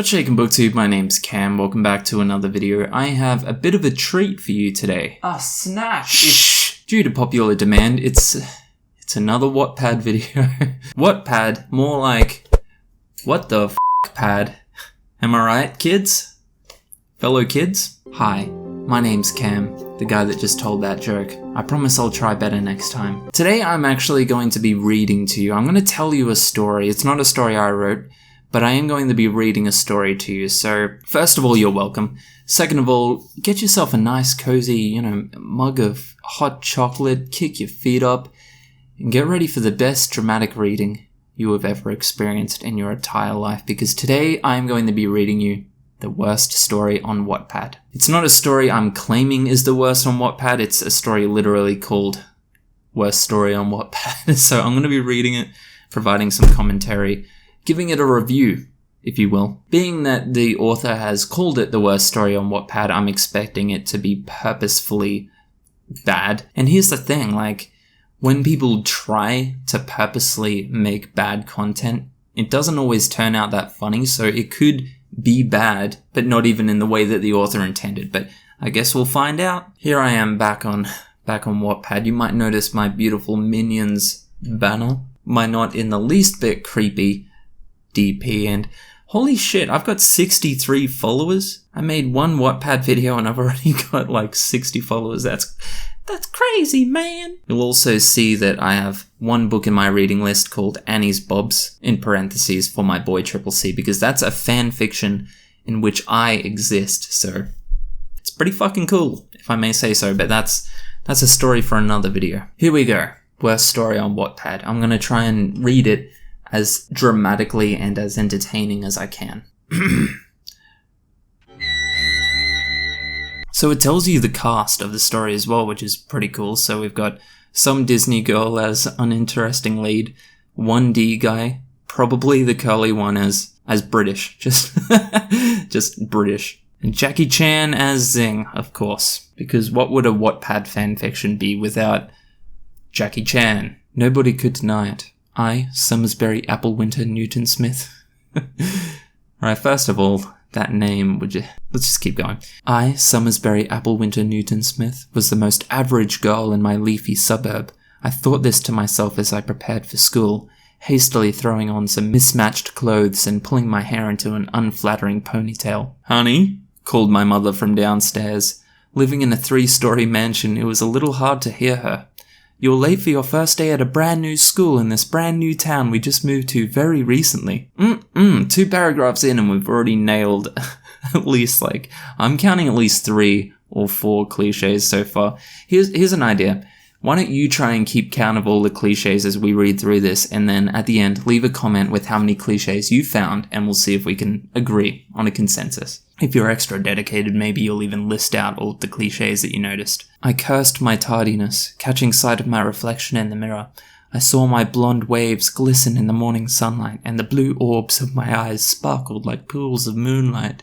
What's shaking booktube? My name's Cam. Welcome back to another video. I have a bit of a treat for you today. Snap! Shh! Due to popular demand, it's another Wattpad video. Wattpad, more like, what the f*** pad? Am I right, kids? Fellow kids? Hi, my name's Cam, the guy that just told that joke. I promise I'll try better next time. Today I'm actually going to be reading to you. I'm going to tell you a story. It's not a story I wrote, but I am going to be reading a story to you. So, first of all, you're welcome. Second of all, get yourself a nice, cozy, mug of hot chocolate, kick your feet up, and get ready for the best dramatic reading you have ever experienced in your entire life, because today I am going to be reading you the worst story on Wattpad. It's not a story I'm claiming is the worst on Wattpad, it's a story literally called Worst Story on Wattpad. So I'm going to be reading it, providing some commentary, giving it a review, if you will. Being that the author has called it the worst story on Wattpad, I'm expecting it to be purposefully bad. And here's the thing, when people try to purposely make bad content, it doesn't always turn out that funny, so it could be bad, but not even in the way that the author intended. But I guess we'll find out. Here I am back on Wattpad. You might notice my beautiful Minions banner. My not in the least bit creepy DP, and holy shit, I've got 63 followers. I made one Wattpad video and I've already got 60 followers. That's crazy, man. You'll also see that I have one book in my reading list called Annie's Bobs, in parentheses, for my boy Triple C, because that's a fan fiction in which I exist, so it's pretty fucking cool, if I may say so, but that's a story for another video. Here we go. Worst story on Wattpad. I'm gonna try and read it as dramatically and as entertaining as I can. So it tells you the cast of the story as well, which is pretty cool. So we've got some Disney girl as uninteresting lead, 1D guy, probably the curly one as British, just British, and Jackie Chan as Zing, of course, because what would a Wattpad fanfiction be without Jackie Chan? Nobody could deny it. I, Summersbury Applewinter Newton Smith. Alright, first of all, that name, let's just keep going. I, Summersbury Applewinter Newton Smith, was the most average girl in my leafy suburb. I thought this to myself as I prepared for school, hastily throwing on some mismatched clothes and pulling my hair into an unflattering ponytail. Honey, called my mother from downstairs. Living in a 3-story mansion, it was a little hard to hear her. You're late for your first day at a brand new school in this brand new town we just moved to very recently. 2 paragraphs in and we've already nailed at least I'm counting at least 3 or 4 cliches so far. Here's an idea. Why don't you try and keep count of all the cliches as we read through this, and then at the end leave a comment with how many cliches you found, and we'll see if we can agree on a consensus. If you're extra dedicated, maybe you'll even list out all of the cliches that you noticed. I cursed my tardiness, catching sight of my reflection in the mirror. I saw my blonde waves glisten in the morning sunlight, and the blue orbs of my eyes sparkled like pools of moonlight.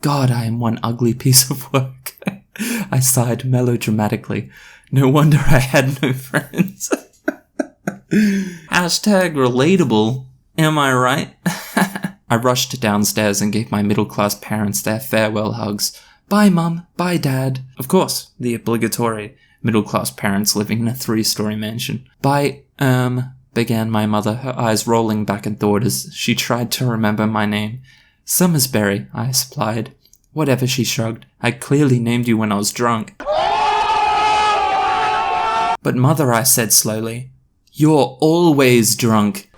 God, I am one ugly piece of work. I sighed melodramatically. No wonder I had no friends. Hashtag relatable. Am I right? I rushed downstairs and gave my middle-class parents their farewell hugs. Bye, Mum. Bye, Dad. Of course, the obligatory middle-class parents living in a 3-story mansion. Bye, began my mother, her eyes rolling back and forward as she tried to remember my name. Summersbury, I supplied. Whatever, she shrugged. I clearly named you when I was drunk. But Mother, I said slowly, you're always drunk.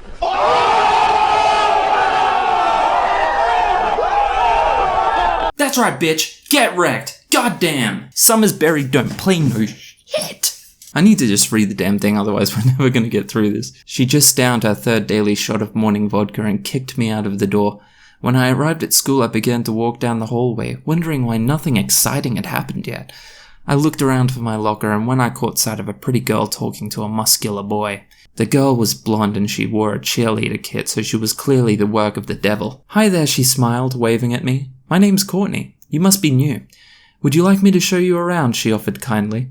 That's right, bitch. Get wrecked. Goddamn. Summersbury don't play no shit. I need to just read the damn thing, otherwise we're never going to get through this. She just downed her 3rd daily shot of morning vodka and kicked me out of the door. When I arrived at school, I began to walk down the hallway, wondering why nothing exciting had happened yet. I looked around for my locker, and when I caught sight of a pretty girl talking to a muscular boy. The girl was blonde and she wore a cheerleader kit, so she was clearly the work of the devil. Hi there, she smiled, waving at me. My name's Courtney. You must be new. Would you like me to show you around? She offered kindly.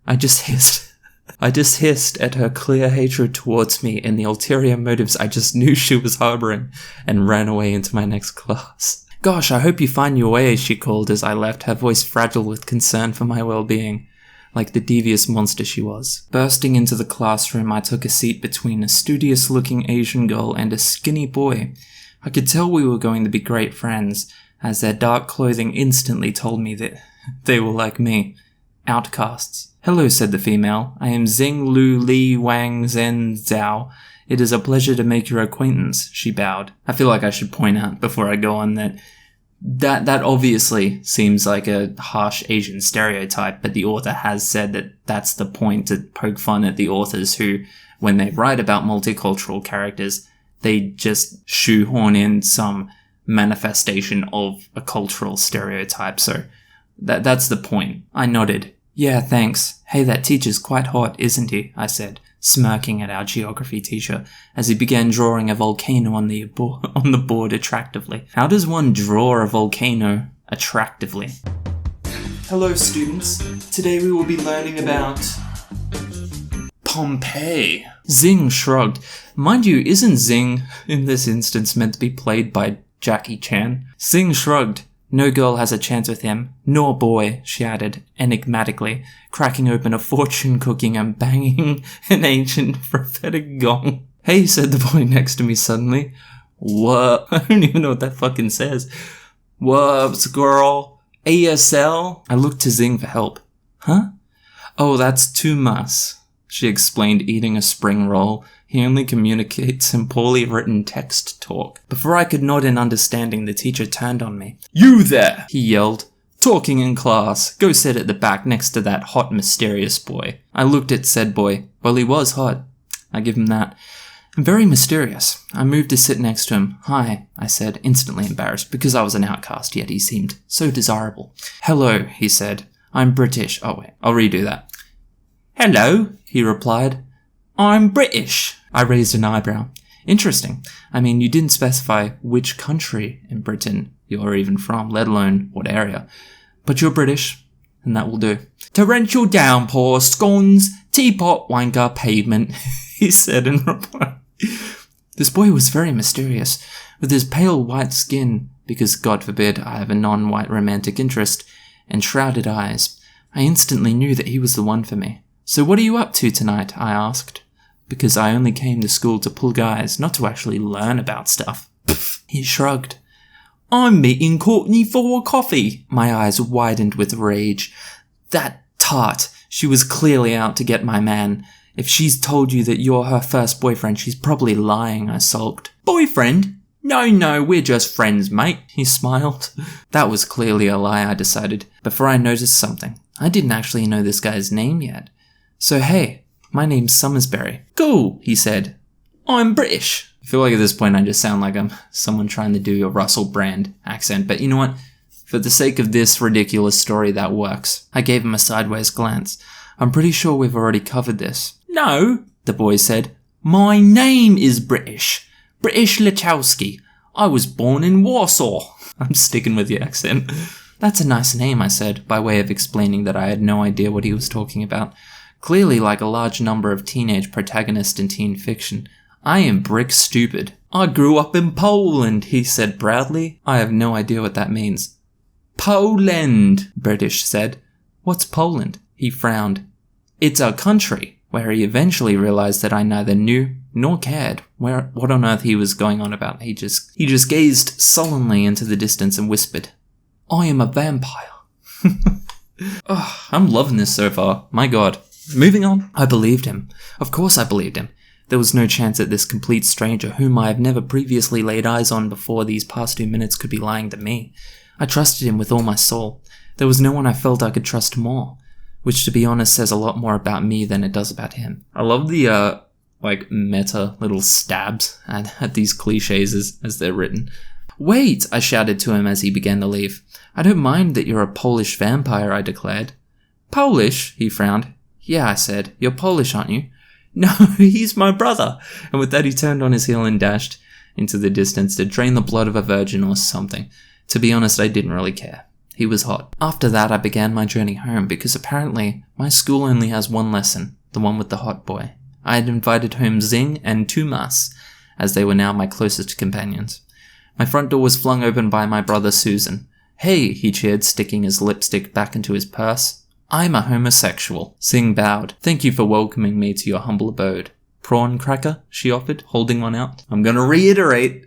I just hissed at her clear hatred towards me and the ulterior motives I just knew she was harboring, and ran away into my next class. "Gosh, I hope you find your way," she called as I left, her voice fragile with concern for my well-being, like the devious monster she was. Bursting into the classroom, I took a seat between a studious-looking Asian girl and a skinny boy. I could tell we were going to be great friends, as their dark clothing instantly told me that they were like me, outcasts. "Hello," said the female. "I am Xing Lu Li Wang Zhen Zhao. It is a pleasure to make your acquaintance," she bowed. I feel like I should point out before I go on that obviously seems like a harsh Asian stereotype, but the author has said that that's the point, to poke fun at the authors who, when they write about multicultural characters, they just shoehorn in some manifestation of a cultural stereotype. So that's the point. I nodded. "Yeah, thanks. Hey, that teacher's quite hot, isn't he?" I said, smirking at our geography teacher as he began drawing a volcano on the board attractively. How does one draw a volcano attractively? Hello, students. Today we will be learning about Pompeii. Xing shrugged. Mind you, isn't Xing in this instance meant to be played by Jackie Chan? Xing shrugged. "No girl has a chance with him, nor boy," she added, enigmatically, cracking open a fortune cooking and banging an ancient prophetic gong. "Hey," said the boy next to me suddenly. "What?" I don't even know what that fucking says. "Whoops, girl? ASL?" I looked to Xing for help. "Huh?" "Oh, that's too much," she explained, eating a spring roll. He only communicates in poorly written text talk. Before I could nod in understanding, the teacher turned on me. "You there!" he yelled. "Talking in class. Go sit at the back next to that hot, mysterious boy." I looked at said boy. Well, he was hot. I give him that. And very mysterious. I moved to sit next to him. "Hi," I said, instantly embarrassed, because I was an outcast, yet he seemed so desirable. "Hello," he said. "I'm British." Oh wait, I'll redo that. "Hello," he replied. "I'm British." I raised an eyebrow. "Interesting. I mean, you didn't specify which country in Britain you're even from, let alone what area. But you're British, and that will do." "Torrential downpour, scones, teapot, wanker, pavement," he said in reply. This boy was very mysterious, with his pale white skin, because God forbid I have a non-white romantic interest, and shrouded eyes. I instantly knew that he was the one for me. "So what are you up to tonight?" I asked, because I only came to school to pull guys, not to actually learn about stuff. He shrugged. "I'm meeting Courtney for a coffee." My eyes widened with rage. That tart. She was clearly out to get my man. "If she's told you that you're her first boyfriend, she's probably lying," I sulked. "Boyfriend? No, we're just friends, mate," he smiled. That was clearly a lie, I decided, before I noticed something. I didn't actually know this guy's name yet. "So hey, my name's Summersberry." "Cool," he said. "I'm British." I feel like at this point I just sound like I'm someone trying to do a Russell Brand accent, but you know what? For the sake of this ridiculous story, that works. I gave him a sideways glance. "I'm pretty sure we've already covered this." "No," the boy said. "My name is British. British Lechowski. I was born in Warsaw." I'm sticking with the accent. "That's a nice name," I said, by way of explaining that I had no idea what he was talking about. Clearly, like a large number of teenage protagonists in teen fiction, I am brick stupid. "I grew up in Poland," he said proudly. I have no idea what that means. "Poland," British said. "What's Poland?" He frowned. "It's a country," where he eventually realized that I neither knew nor cared what on earth he was going on about. He just gazed sullenly into the distance and whispered, "I am a vampire." Oh, I'm loving this so far. My God. Moving on. I believed him. Of course I believed him. There was no chance that this complete stranger, whom I have never previously laid eyes on before these past 2 minutes, could be lying to me. I trusted him with all my soul. There was no one I felt I could trust more, which to be honest says a lot more about me than it does about him. I love the, meta little stabs at these cliches as they're written. "Wait," I shouted to him as he began to leave. "I don't mind that you're a Polish vampire," I declared. "Polish?" he frowned. "Yeah," I said. "You're Polish, aren't you?" "No, he's my brother." And with that he turned on his heel and dashed into the distance to drain the blood of a virgin or something. To be honest, I didn't really care. He was hot. After that I began my journey home, because apparently my school only has one lesson, the one with the hot boy. I had invited home Xing and Tumas, as they were now my closest companions. My front door was flung open by my brother Susan. "Hey," he cheered, sticking his lipstick back into his purse. "I'm a homosexual." Sing bowed. "Thank you for welcoming me to your humble abode." "Prawn cracker?" she offered, holding one out. I'm gonna reiterate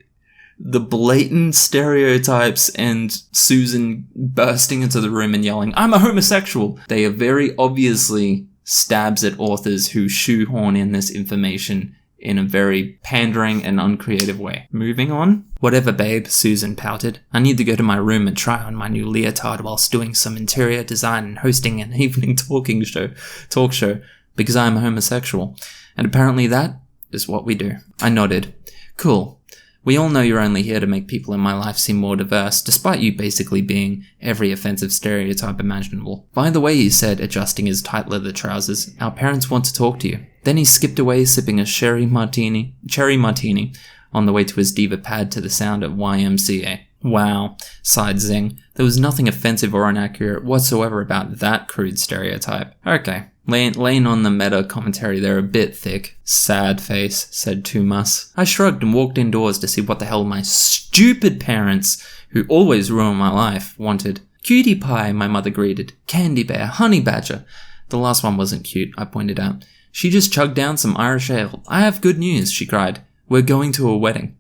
the blatant stereotypes and Susan bursting into the room and yelling, "I'm a homosexual." They are very obviously stabs at authors who shoehorn in this information in a very pandering and uncreative way. Moving on. "Whatever, babe," Susan pouted. "I need to go to my room and try on my new leotard whilst doing some interior design and hosting an evening talk show, because I am a homosexual. And apparently that is what we do." I nodded. "Cool. We all know you're only here to make people in my life seem more diverse, despite you basically being every offensive stereotype imaginable. By the way," he said, adjusting his tight leather trousers, "our parents want to talk to you." Then he skipped away, sipping a cherry martini on the way to his diva pad to the sound of YMCA. "Wow," sighed Zing. "There was nothing offensive or inaccurate whatsoever about that crude stereotype." "Okay. Laying on the meta commentary there a bit thick." "Sad face," said Tumas. I shrugged and walked indoors to see what the hell my stupid parents, who always ruin my life, wanted. "Cutie pie," my mother greeted. "Candy bear, honey badger." The last one wasn't cute, I pointed out. She just chugged down some Irish ale. "I have good news," she cried. "We're going to a wedding."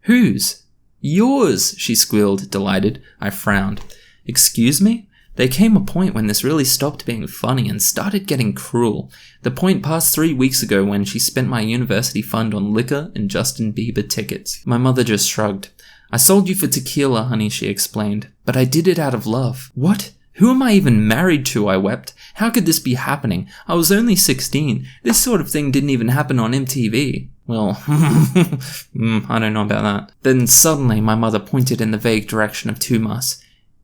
"Whose?" "Yours," she squealed, delighted. I frowned. "Excuse me?" There came a point when this really stopped being funny and started getting cruel. The point passed 3 weeks ago when she spent my university fund on liquor and Justin Bieber tickets. My mother just shrugged. "I sold you for tequila, honey," she explained. "But I did it out of love." "What? Who am I even married to?" I wept. "How could this be happening? I was only 16. This sort of thing didn't even happen on MTV. Well, I don't know about that. Then suddenly my mother pointed in the vague direction of Tumas.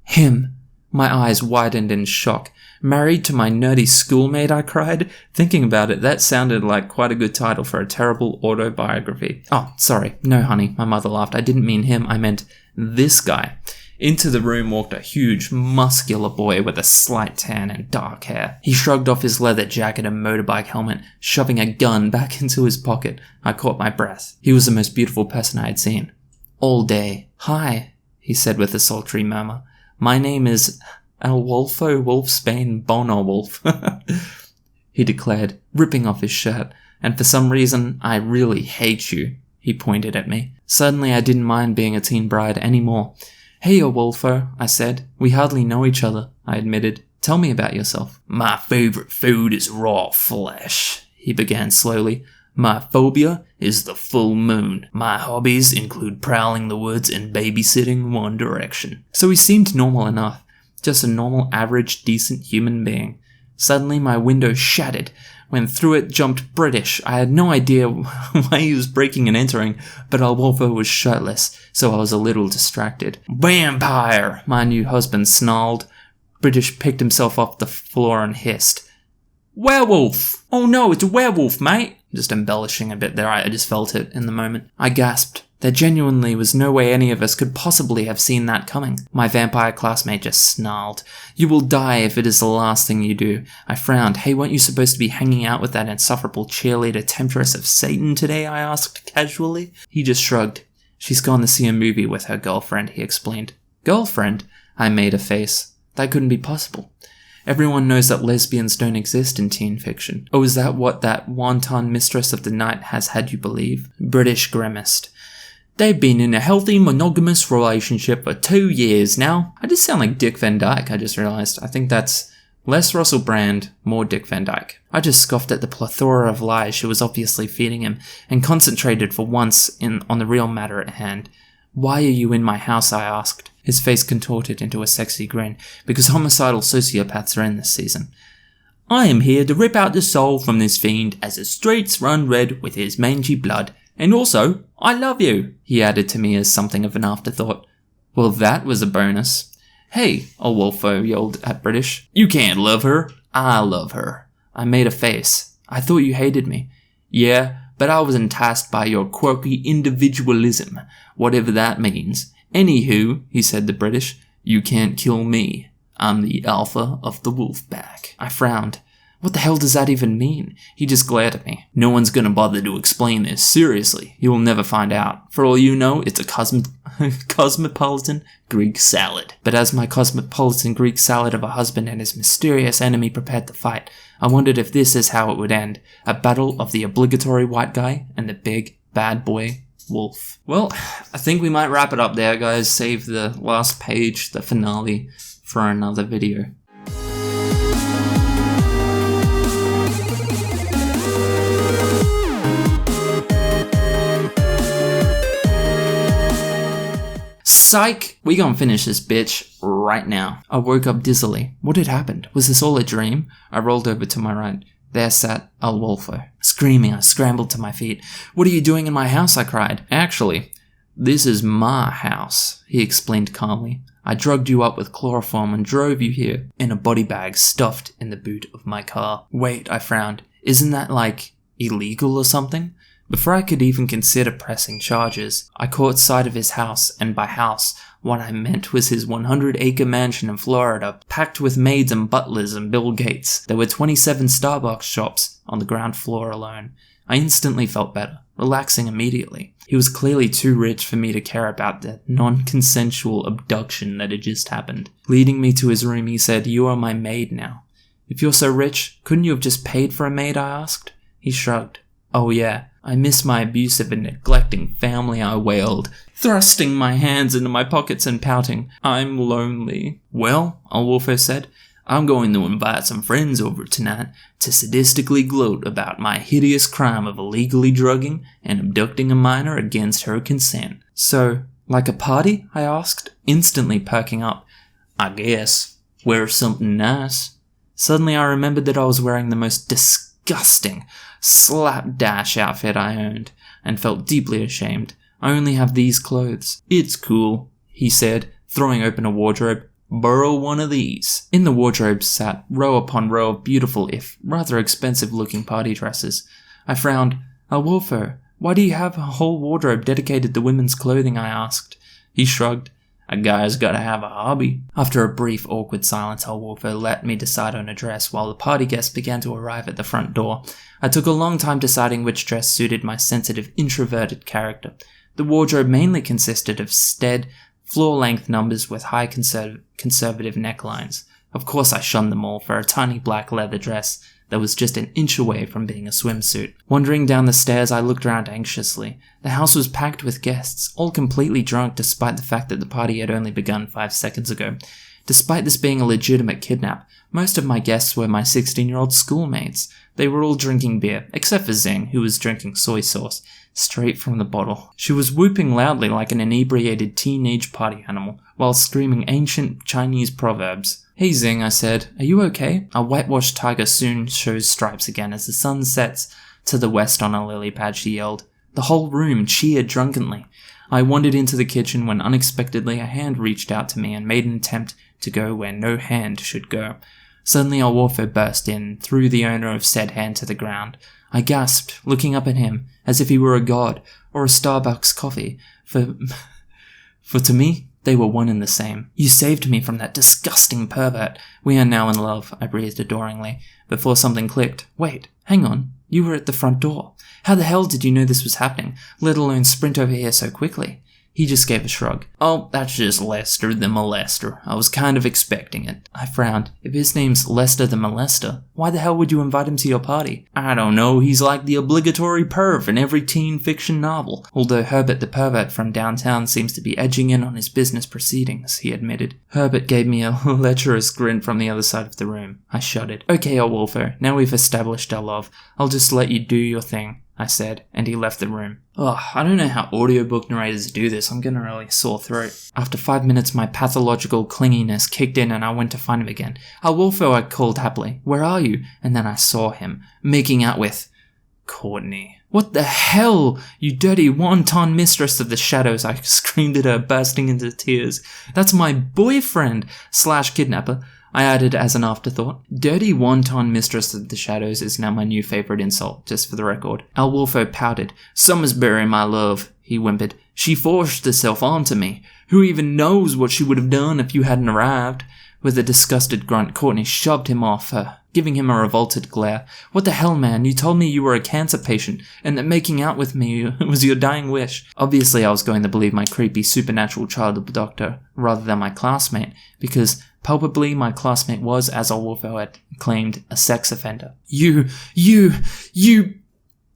"Him." My eyes widened in shock. "Married to my nerdy schoolmate," I cried. Thinking about it, that sounded like quite a good title for a terrible autobiography. "Oh, sorry. No, honey," my mother laughed. "I didn't mean him. I meant this guy." Into the room walked a huge, muscular boy with a slight tan and dark hair. He shrugged off his leather jacket and motorbike helmet, shoving a gun back into his pocket. I caught my breath. He was the most beautiful person I had seen. All day. "Hi," he said with a sultry murmur. "My name is Alwolfo Wolfsbane Bono Wolf," he declared, ripping off his shirt. "And for some reason, I really hate you." He pointed at me. Suddenly, I didn't mind being a teen bride anymore. "Hey, Alwolfo," I said. "We hardly know each other," I admitted. "Tell me about yourself." "My favorite food is raw flesh," he began slowly. "My phobia is the full moon. My hobbies include prowling the woods and babysitting One Direction." So he seemed normal enough. Just a normal, average, decent human being. Suddenly my window shattered. When through it jumped British. I had no idea why he was breaking and entering, but Alwolfo was shirtless, so I was a little distracted. "Vampire!" my new husband snarled. British picked himself off the floor and hissed. "Werewolf! Oh no, it's a werewolf, mate!" Just embellishing a bit there, I just felt it in the moment. I gasped. There genuinely was no way any of us could possibly have seen that coming. My vampire classmate just snarled. "You will die if it is the last thing you do." I frowned. "Hey, weren't you supposed to be hanging out with that insufferable cheerleader temptress of Satan today?" I asked casually. He just shrugged. "She's gone to see a movie with her girlfriend," he explained. "Girlfriend?" I made a face. That couldn't be possible. Everyone knows that lesbians don't exist in teen fiction. Oh, is that what that wanton mistress of the night has had you believe? British grimaced. "They've been in a healthy monogamous relationship for 2 years now." I just sound like Dick Van Dyke, I just realized. I think that's less Russell Brand, more Dick Van Dyke. I just scoffed at the plethora of lies she was obviously feeding him, and concentrated for once on the real matter at hand. "Why are you in my house?" I asked. His face contorted into a sexy grin, because homicidal sociopaths are in this season. "I am here to rip out the soul from this fiend as the streets run red with his mangy blood. And also, I love you," he added to me as something of an afterthought. Well, that was a bonus. "Hey," Alwolfo yelled at British. "You can't love her. I love her." I made a face. "I thought you hated me." "Yeah, but I was enticed by your quirky individualism, whatever that means. Anywho," he said to British, "you can't kill me. I'm the alpha of the wolf pack." I frowned. What the hell does that even mean? He just glared at me. No one's gonna bother to explain this, seriously. You will never find out. For all you know, it's a cosmopolitan Greek salad. But as my cosmopolitan Greek salad of a husband and his mysterious enemy prepared to fight, I wondered if this is how it would end. A battle of the obligatory white guy and the big bad boy wolf. Well, I think we might wrap it up there, guys. Save the last page, the finale, for another video. Psych! We gonna finish this bitch right now. I woke up dizzily. What had happened? Was this all a dream? I rolled over to my right. There sat El Wolfo. Screaming, I scrambled to my feet. What are you doing in my house? I cried. Actually, this is my house, he explained calmly. I drugged you up with chloroform and drove you here in a body bag stuffed in the boot of my car. Wait, I frowned. Isn't that, like, illegal or something? Before I could even consider pressing charges, I caught sight of his house, and by house, what I meant was his 100-acre mansion in Florida, packed with maids and butlers and Bill Gates. There were 27 Starbucks shops on the ground floor alone. I instantly felt better, relaxing immediately. He was clearly too rich for me to care about the non-consensual abduction that had just happened. Leading me to his room, he said, "You are my maid now." "If you're so rich, couldn't you have just paid for a maid?" I asked. He shrugged. "Oh yeah, I miss my abusive and neglecting family," I wailed, thrusting my hands into my pockets and pouting. "I'm lonely." "Well," Wolfo said, "I'm going to invite some friends over tonight to sadistically gloat about my hideous crime of illegally drugging and abducting a minor against her consent." "So, like a party?" I asked, instantly perking up. "I guess. Wear something nice." Suddenly I remembered that I was wearing the most disgusting slapdash outfit I owned, and felt deeply ashamed. "I only have these clothes." "It's cool," he said, throwing open a wardrobe. "Borrow one of these." In the wardrobe sat row upon row of beautiful, if rather expensive-looking party dresses. I frowned. "Wolfo, why do you have a whole wardrobe dedicated to women's clothing?" I asked. He shrugged. "A guy's gotta have a hobby." After a brief, awkward silence, Wolfo let me decide on a dress while the party guests began to arrive at the front door. I took a long time deciding which dress suited my sensitive, introverted character. The wardrobe mainly consisted of stead, floor-length numbers with high conservative necklines. Of course I shunned them all for a tiny black leather dress that was just an inch away from being a swimsuit. Wandering down the stairs, I looked around anxiously. The house was packed with guests, all completely drunk despite the fact that the party had only begun 5 seconds ago. Despite this being a legitimate kidnap, most of my guests were my 16-year-old schoolmates. They were all drinking beer, except for Zing, who was drinking soy sauce, straight from the bottle. She was whooping loudly like an inebriated teenage party animal, while screaming ancient Chinese proverbs. "Hey Zing," I said, "are you okay?" A whitewashed tiger soon shows stripes again as the sun sets to the west on a lily pad, she yelled. The whole room cheered drunkenly. I wandered into the kitchen when unexpectedly a hand reached out to me and made an attempt to go where no hand should go. Suddenly Wolfo burst in, threw the owner of said hand to the ground. I gasped, looking up at him, as if he were a god, or a Starbucks coffee, for to me, they were one and the same. "You saved me from that disgusting pervert. We are now in love," I breathed adoringly, before something clicked. "Wait, hang on, you were at the front door. How the hell did you know this was happening, let alone sprint over here so quickly?" He just gave a shrug. "Oh, that's just Lester the Molester. I was kind of expecting it." I frowned. If his name's Lester the Molester, why the hell would you invite him to your party? "I don't know, he's like the obligatory perv in every teen fiction novel. Although Herbert the pervert from downtown seems to be edging in on his business proceedings," he admitted. Herbert gave me a lecherous grin from the other side of the room. I shuddered. "Okay, Wolfo, now we've established our love. I'll just let you do your thing," I said, and he left the room. I don't know how audiobook narrators do this. I'm getting a really sore throat. After 5 minutes, my pathological clinginess kicked in and I went to find him again. "Wolfo," I called happily. "Where are you?" And then I saw him, making out with Courtney. "What the hell, you dirty wanton mistress of the shadows," I screamed at her, bursting into tears. "That's my boyfriend / kidnapper. I added as an afterthought. Dirty wanton mistress of the shadows is now my new favourite insult, just for the record. Wolfo pouted. "Summersbury, my love," he whimpered. "She forced herself onto me. Who even knows what she would have done if you hadn't arrived? With a disgusted grunt, Courtney shoved him off her, giving him a revolted glare. What the hell, man? You told me you were a cancer patient, and that making out with me was your dying wish. Obviously, I was going to believe my creepy supernatural child abductor, rather than my classmate, because palpably my classmate was, as Olwolfo had claimed, a sex offender. You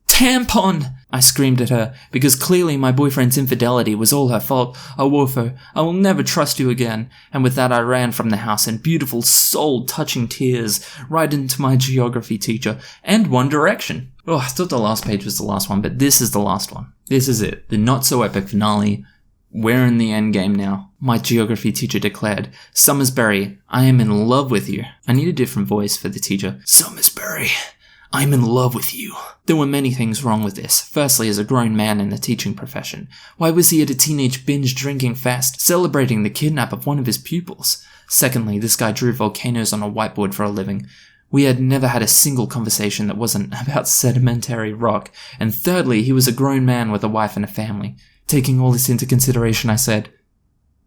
tampon! I screamed at her, because clearly my boyfriend's infidelity was all her fault. Olwolfo, I will never trust you again. And with that I ran from the house in beautiful soul-touching tears, right into my geography teacher, and One Direction. Oh, I thought the last page was the last one, but this is the last one. This is it. The not-so-epic finale. We're in the endgame now. My geography teacher declared, Summersbury, I am in love with you. I need a different voice for the teacher. Summersbury, I'm in love with you. There were many things wrong with this. Firstly, as a grown man in the teaching profession, why was he at a teenage binge drinking fest, celebrating the kidnap of one of his pupils? Secondly, this guy drew volcanoes on a whiteboard for a living. We had never had a single conversation that wasn't about sedimentary rock. And thirdly, he was a grown man with a wife and a family. Taking all this into consideration, I said,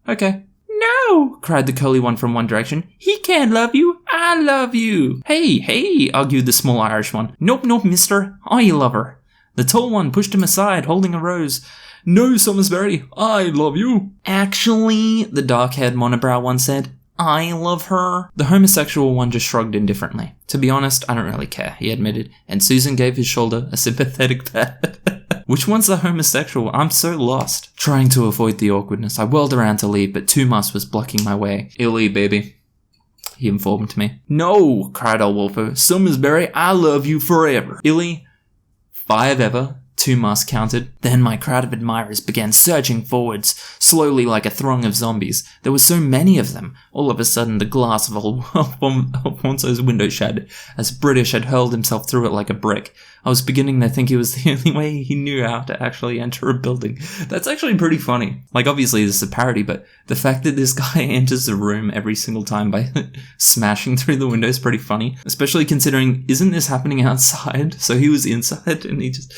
okay. No, cried the curly one from One Direction. He can't love you. I love you. Hey, argued the small Irish one. Nope, mister. I love her. The tall one pushed him aside, holding a rose. No, Summersbury, I love you. Actually, the dark-haired monobrow one said, I love her. The homosexual one just shrugged indifferently. To be honest, I don't really care, he admitted, and Susan gave his shoulder a sympathetic pat. Which one's the homosexual? I'm so lost. Trying to avoid the awkwardness, I whirled around to leave, but Tumas was blocking my way. Illy, baby, he informed me. No, cried Olwolfo. Summersbury, I love you forever. Illy, 5 ever. Tumas counted. Then my crowd of admirers began surging forwards, slowly like a throng of zombies. There were so many of them. All of a sudden, the glass of Alfonso's window shattered, as British had hurled himself through it like a brick. I was beginning to think it was the only way he knew how to actually enter a building. That's actually pretty funny. Like, obviously this is a parody, but the fact that this guy enters the room every single time by smashing through the window is pretty funny. Especially considering, isn't this happening outside? So he was inside and he just...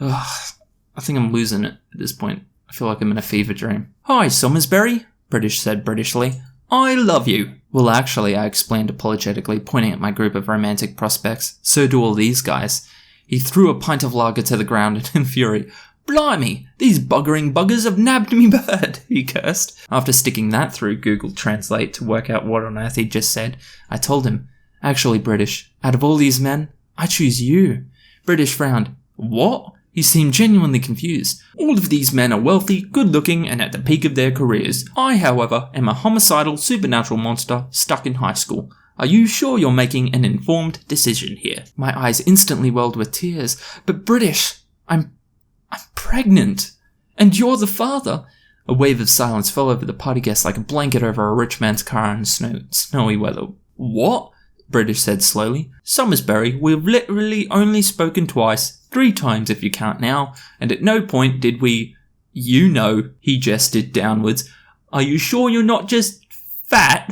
I think I'm losing it at this point. I feel like I'm in a fever dream. Hi, Summersbury, British said Britishly. I love you. Well, actually, I explained apologetically, pointing at my group of romantic prospects. So do all these guys. He threw a pint of lager to the ground in fury. Blimey, these buggering buggers have nabbed me bird, he cursed. After sticking that through Google Translate to work out what on earth he'd just said, I told him, actually, British, out of all these men, I choose you. British frowned. What? He seemed genuinely confused. All of these men are wealthy, good-looking, and at the peak of their careers. I, however, am a homicidal supernatural monster stuck in high school. Are you sure you're making an informed decision here? My eyes instantly welled with tears. But British, I'm pregnant. And you're the father. A wave of silence fell over the party guests like a blanket over a rich man's car in snowy weather. What? British said slowly. Summersbury, we've literally only spoken twice. 3 times if you count now, and at no point did we... You know, he gestured downwards. Are you sure you're not just fat?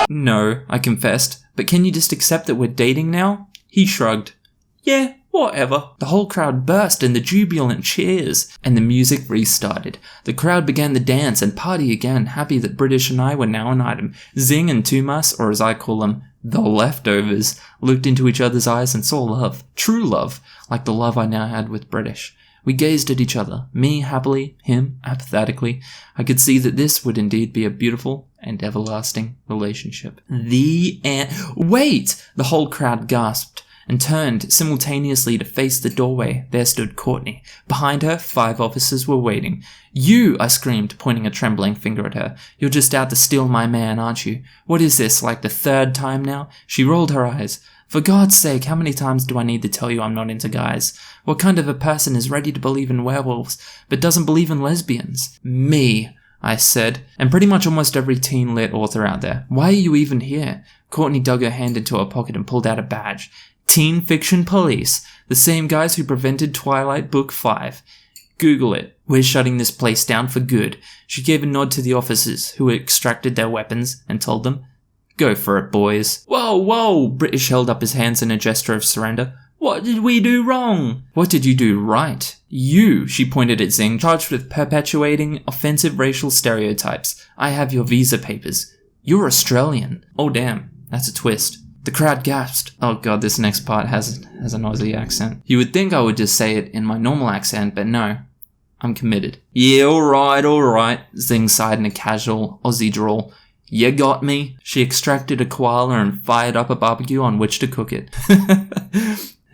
No, I confessed, but can you just accept that we're dating now? He shrugged. Yeah, whatever. The whole crowd burst into jubilant cheers, and the music restarted. The crowd began to dance and party again, happy that British and I were now an item. Zing and Tumas, or as I call them, the leftovers, looked into each other's eyes and saw love. True love, like the love I now had with British. We gazed at each other, me happily, him apathetically. I could see that this would indeed be a beautiful and everlasting relationship. The end. Wait! The whole crowd gasped and turned simultaneously to face the doorway. There stood Courtney. Behind her, 5 officers were waiting. You, I screamed, pointing a trembling finger at her. You're just out to steal my man, aren't you? What is this, like the 3rd time now? She rolled her eyes. For God's sake, how many times do I need to tell you I'm not into guys? What kind of a person is ready to believe in werewolves, but doesn't believe in lesbians? Me, I said, and pretty much almost every teen lit author out there. Why are you even here? Courtney dug her hand into her pocket and pulled out a badge. Teen Fiction Police, the same guys who prevented Twilight Book 5. Google it. We're shutting this place down for good. She gave a nod to the officers, who extracted their weapons, and told them, Go for it, boys. Whoa! British held up his hands in a gesture of surrender. What did we do wrong? What did you do right? You, she pointed at Zing, charged with perpetuating offensive racial stereotypes. I have your visa papers. You're Australian. Oh damn, that's a twist. The crowd gasped. Oh god, this next part has an Aussie accent. You would think I would just say it in my normal accent, but no. I'm committed. Yeah, alright, Zing sighed in a casual Aussie drawl. You got me? She extracted a koala and fired up a barbecue on which to cook it.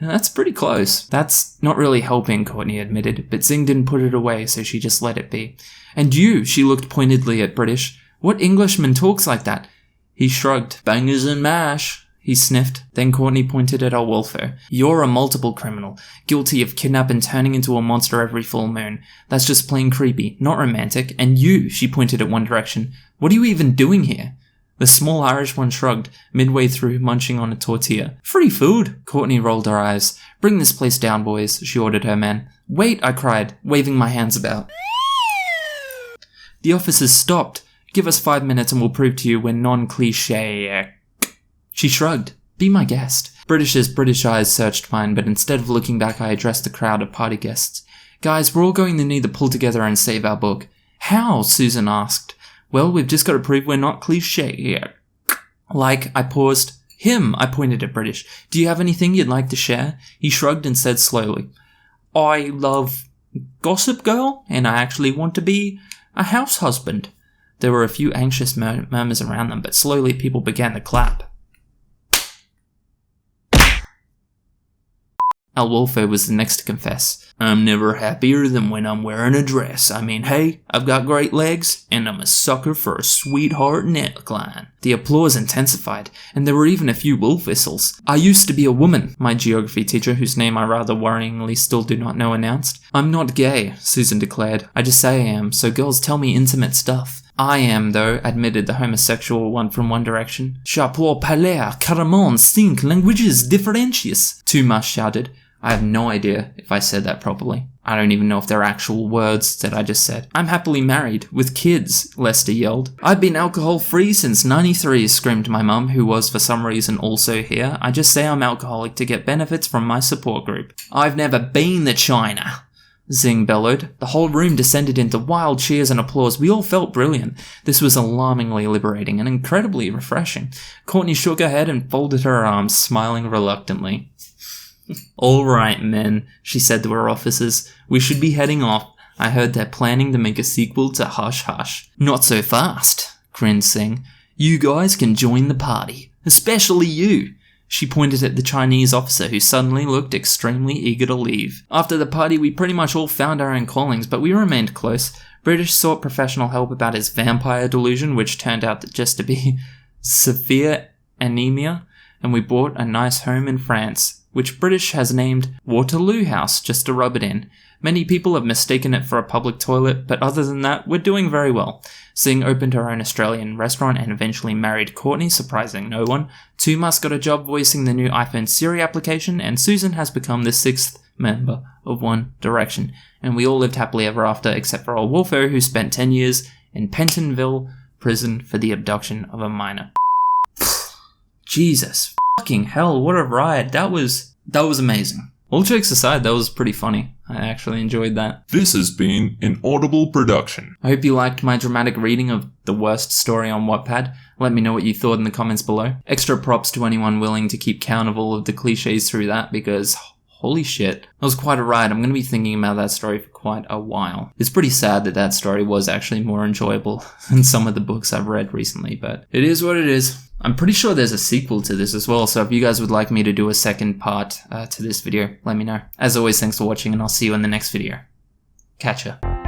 That's pretty close. That's not really helping, Courtney admitted, but Zing didn't put it away, so she just let it be. And you, she looked pointedly at British. What Englishman talks like that? He shrugged. Bangers and mash, he sniffed. Then Courtney pointed at our welfare. You're a multiple criminal, guilty of kidnapping and turning into a monster every full moon. That's just plain creepy, not romantic. And you, she pointed at one direction. What are you even doing here? The small Irish one shrugged, midway through munching on a tortilla. Free food! Courtney rolled her eyes. Bring this place down, boys, she ordered her men. Wait, I cried, waving my hands about. The officers stopped. Give us 5 minutes and we'll prove to you we're non-cliché. She shrugged. Be my guest. British's British eyes searched mine, but instead of looking back I addressed the crowd of party guests. Guys, we're all going to need to pull together and save our book. How? Susan asked. Well, we've just got to prove we're not cliché. Like, I paused. Him, I pointed at British. Do you have anything you'd like to share? He shrugged and said slowly. I love Gossip Girl, and I actually want to be a house husband. There were a few anxious murmurs around them, but slowly people began to clap. Al Wolfo was the next to confess. I'm never happier than when I'm wearing a dress. I mean, hey, I've got great legs, and I'm a sucker for a sweetheart neckline. The applause intensified, and there were even a few wolf whistles. I used to be a woman, my geography teacher, whose name I rather worryingly still do not know, announced. I'm not gay, Susan declared. I just say I am, so girls tell me intimate stuff. I am, though, admitted the homosexual one from One Direction. Chapeau parler, caramon, cinq languages differentious, Tumas shouted. I have no idea if I said that properly. I don't even know if they're actual words that I just said. I'm happily married, with kids, Lester yelled. I've been alcohol-free since '93, screamed my mum, who was for some reason also here. I just say I'm alcoholic to get benefits from my support group. I've never been to China, Zing bellowed. The whole room descended into wild cheers and applause. We all felt brilliant. This was alarmingly liberating and incredibly refreshing. Courtney shook her head and folded her arms, smiling reluctantly. All right, men, she said to her officers. We should be heading off. I heard they're planning to make a sequel to Hush Hush. Not so fast, grinned Singh. You guys can join the party. Especially you. She pointed at the Chinese officer who suddenly looked extremely eager to leave. After the party, we pretty much all found our own callings, but we remained close. British sought professional help about his vampire delusion, which turned out just to be severe anemia, and we bought a nice home in France, which British has named Waterloo House just to rub it in. Many people have mistaken it for a public toilet, but other than that, we're doing very well. Singh opened her own Australian restaurant and eventually married Courtney, surprising no one. Tumas got a job voicing the new iPhone Siri application, and Susan has become the 6th member of One Direction. And we all lived happily ever after, except for old Wolfo, who spent 10 years in Pentonville prison for the abduction of a minor. Jesus fucking hell, what a ride. That was amazing. All jokes aside, that was pretty funny. I actually enjoyed that. This has been an Audible production. I hope you liked my dramatic reading of the worst story on Wattpad. Let me know what you thought in the comments below. Extra props to anyone willing to keep count of all of the cliches through that, because holy shit, that was quite a ride. I'm going to be thinking about that story for quite a while. It's pretty sad that that story was actually more enjoyable than some of the books I've read recently, but it is what it is. I'm pretty sure there's a sequel to this as well, so if you guys would like me to do a second part to this video, let me know. As always, thanks for watching, and I'll see you in the next video. Catch ya.